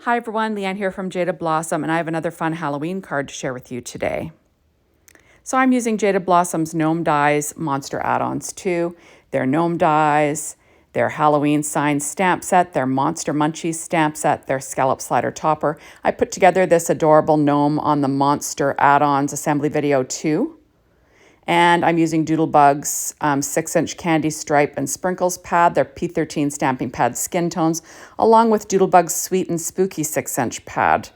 Hi everyone, Leanne here from Jaded Blossom, and I have another fun Halloween card to share with you today. So I'm using Jaded Blossom's Gnome Dies Monster Add Ons 2. Their Gnome Dies, their Halloween Signs stamp set, their Monster Munchies stamp set, their Scallop Slider Topper. I put together this adorable gnome on the Monster Add Ons assembly video too. And I'm using Doodlebug's 6-inch candy stripe and sprinkles pad, their P13 stamping pad skin tones, along with Doodlebug's sweet and spooky 6-inch pad.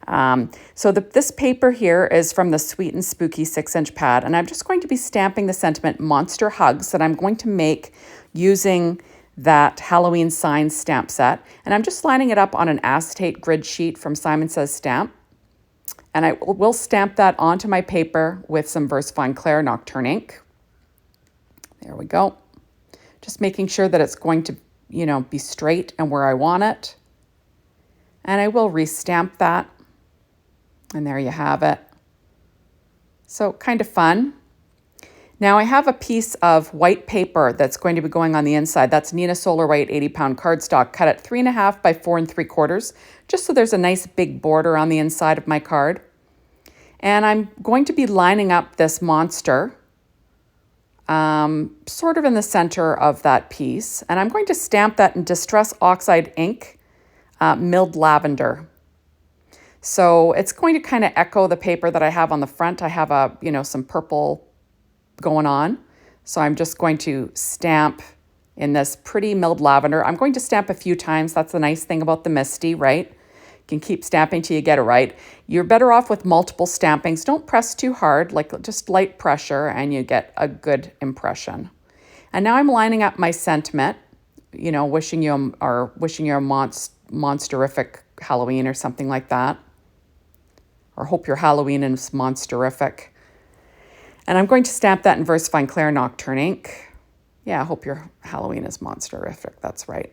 This paper here is from the sweet and spooky 6-inch pad, and I'm just going to be stamping the sentiment Monster Hugs that I'm going to make using that Halloween sign stamp set. And I'm just lining it up on an acetate grid sheet from Simon Says Stamp. And I will stamp that onto my paper with some VersaFine Clair Nocturne ink. There we go. Just making sure that it's going to, be straight and where I want it. And I will restamp that. And there you have it. So kind of fun. Now I have a piece of white paper that's going to be going on the inside. That's Nina Solar White 80-pound cardstock cut at 3.5 by 4 3/4, just so there's a nice big border on the inside of my card. And I'm going to be lining up this monster sort of in the center of that piece. And I'm going to stamp that in Distress Oxide ink, milled lavender. So it's going to kind of echo the paper that I have on the front. I have some purple going on. So I'm just going to stamp in this pretty milled lavender. I'm going to stamp a few times. That's the nice thing about the Misty, right? You can keep stamping till you get it right. You're better off with multiple stampings. Don't press too hard, like just light pressure, and you get a good impression. And now I'm lining up my sentiment, wishing you a monsterific Halloween or something like that. Or hope your Halloween is monsterific. And I'm going to stamp that in VersaFine Clair Nocturne ink. Yeah, I hope your Halloween is monsterific. That's right.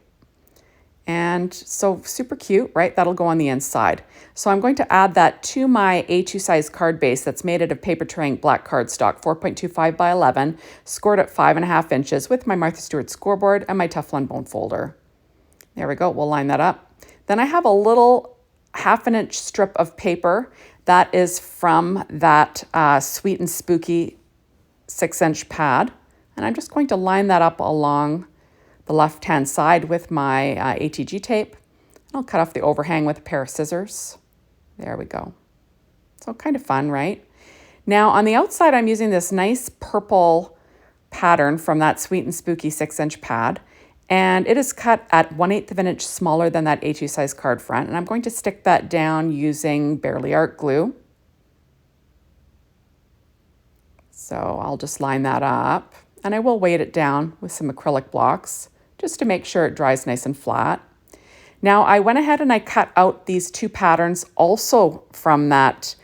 And so super cute, right? That'll go on the inside. So I'm going to add that to my A2 size card base that's made out of paper tray ink black cardstock, 4.25 by 11, scored at 5.5 inches with my Martha Stewart scoreboard and my Teflon bone folder. There we go. We'll line that up. Then I have a little 1/2 inch strip of paper that is from that sweet and spooky 6-inch pad. And I'm just going to line that up along the left-hand side with my ATG tape. I'll cut off the overhang with a pair of scissors. There we go. So kind of fun, right? Now on the outside, I'm using this nice purple pattern from that sweet and spooky 6-inch pad. And it is cut at 1/8 of an inch smaller than that A2 size card front. And I'm going to stick that down using Barely Art glue. So I'll just line that up. And I will weight it down with some acrylic blocks just to make sure it dries nice and flat. Now I went ahead and I cut out these two patterns also from that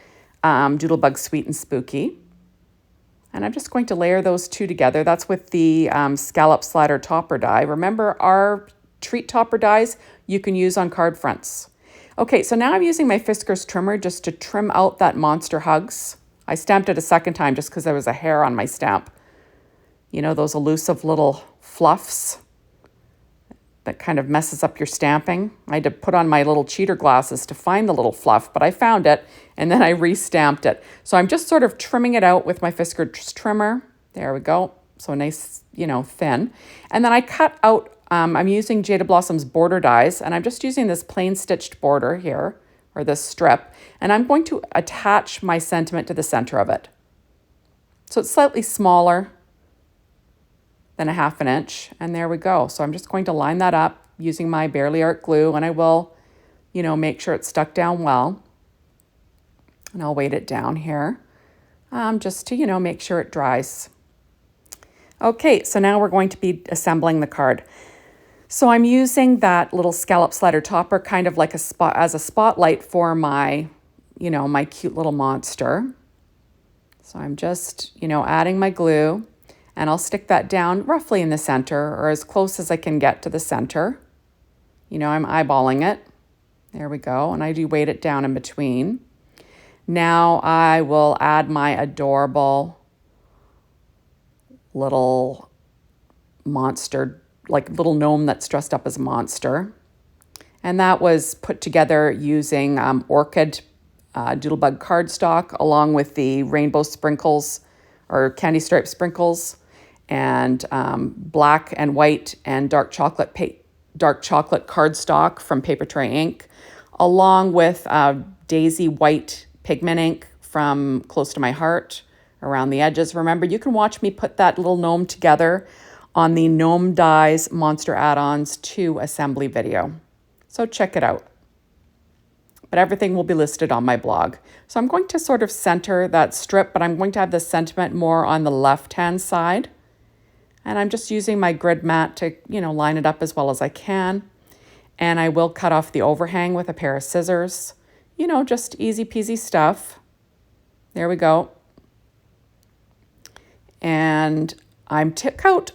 Doodlebug Sweet and Spooky. And I'm just going to layer those two together. That's with the Scallop Slider Topper die. Remember, our treat topper dies you can use on card fronts. Okay, so now I'm using my Fiskars trimmer just to trim out that Monster Hugs. I stamped it a second time just because there was a hair on my stamp. Those elusive little fluffs that kind of messes up your stamping. I had to put on my little cheater glasses to find the little fluff, but I found it, and then I re-stamped it. So I'm just sort of trimming it out with my Fiskars trimmer. There we go. So nice, thin. And then I cut out, I'm using Jaded Blossom's border dies, and I'm just using this plain stitched border here, or this strip, and I'm going to attach my sentiment to the center of it. So it's slightly smaller than a 1/2 inch, and there we go. So I'm just going to line that up using my Barely Art glue, and I will, make sure it's stuck down well. And I'll weight it down here just to, make sure it dries. Okay, so now we're going to be assembling the card. So I'm using that little Scallop Slider Topper kind of like as a spotlight for my, my cute little monster. So I'm just, adding my glue. And I'll stick that down roughly in the center, or as close as I can get to the center. I'm eyeballing it. There we go. And I do weight it down in between. Now I will add my adorable little monster, like little gnome that's dressed up as a monster. And that was put together using orchid doodlebug cardstock along with the rainbow sprinkles or candy stripe sprinkles and black and white and dark chocolate cardstock from Paper Tray Ink, along with daisy white pigment ink from Close to My Heart around the edges. Remember, you can watch me put that little gnome together on the Gnome Dies Monster Add Ons 2 assembly video. So check it out. But everything will be listed on my blog. So I'm going to sort of center that strip, but I'm going to have the sentiment more on the left-hand side. And I'm just using my grid mat to, line it up as well as I can. And I will cut off the overhang with a pair of scissors. Just easy peasy stuff. There we go. And I took out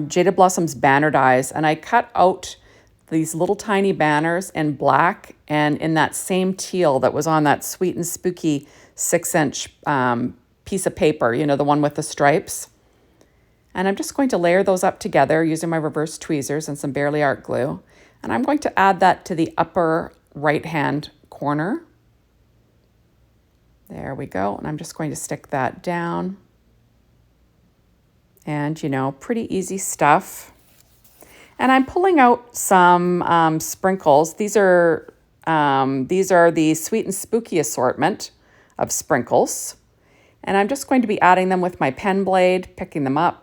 Jaded Blossom's banner dies, and I cut out these little tiny banners in black and in that same teal that was on that sweet and spooky 6-inch piece of paper, the one with the stripes. And I'm just going to layer those up together using my reverse tweezers and some Barely Art glue. And I'm going to add that to the upper right-hand corner. There we go. And I'm just going to stick that down. And, pretty easy stuff. And I'm pulling out some sprinkles. These are the Sweet and Spooky assortment of sprinkles. And I'm just going to be adding them with my pen blade, picking them up.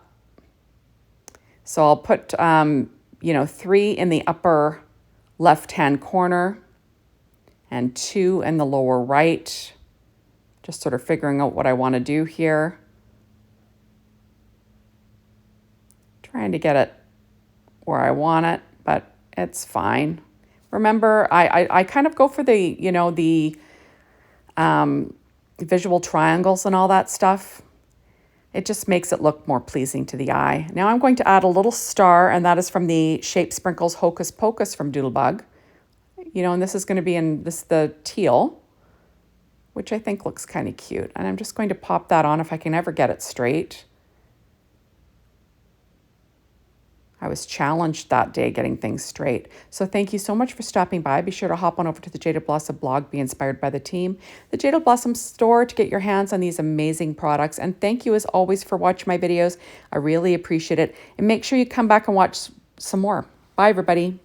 So I'll put, 3 in the upper left-hand corner and 2 in the lower right. Just sort of figuring out what I want to do here. Trying to get it where I want it, but it's fine. Remember, I kind of go for the, the visual triangles and all that stuff. It just makes it look more pleasing to the eye. Now I'm going to add a little star, and that is from the Shape Sprinkles Hocus Pocus from Doodlebug. And this is going to be in the teal, which I think looks kind of cute. And I'm just going to pop that on if I can ever get it straight. I was challenged that day getting things straight. So thank you so much for stopping by. Be sure to hop on over to the Jaded Blossom blog, be inspired by the team, the Jaded Blossom store to get your hands on these amazing products. And thank you as always for watching my videos. I really appreciate it. And make sure you come back and watch some more. Bye, everybody.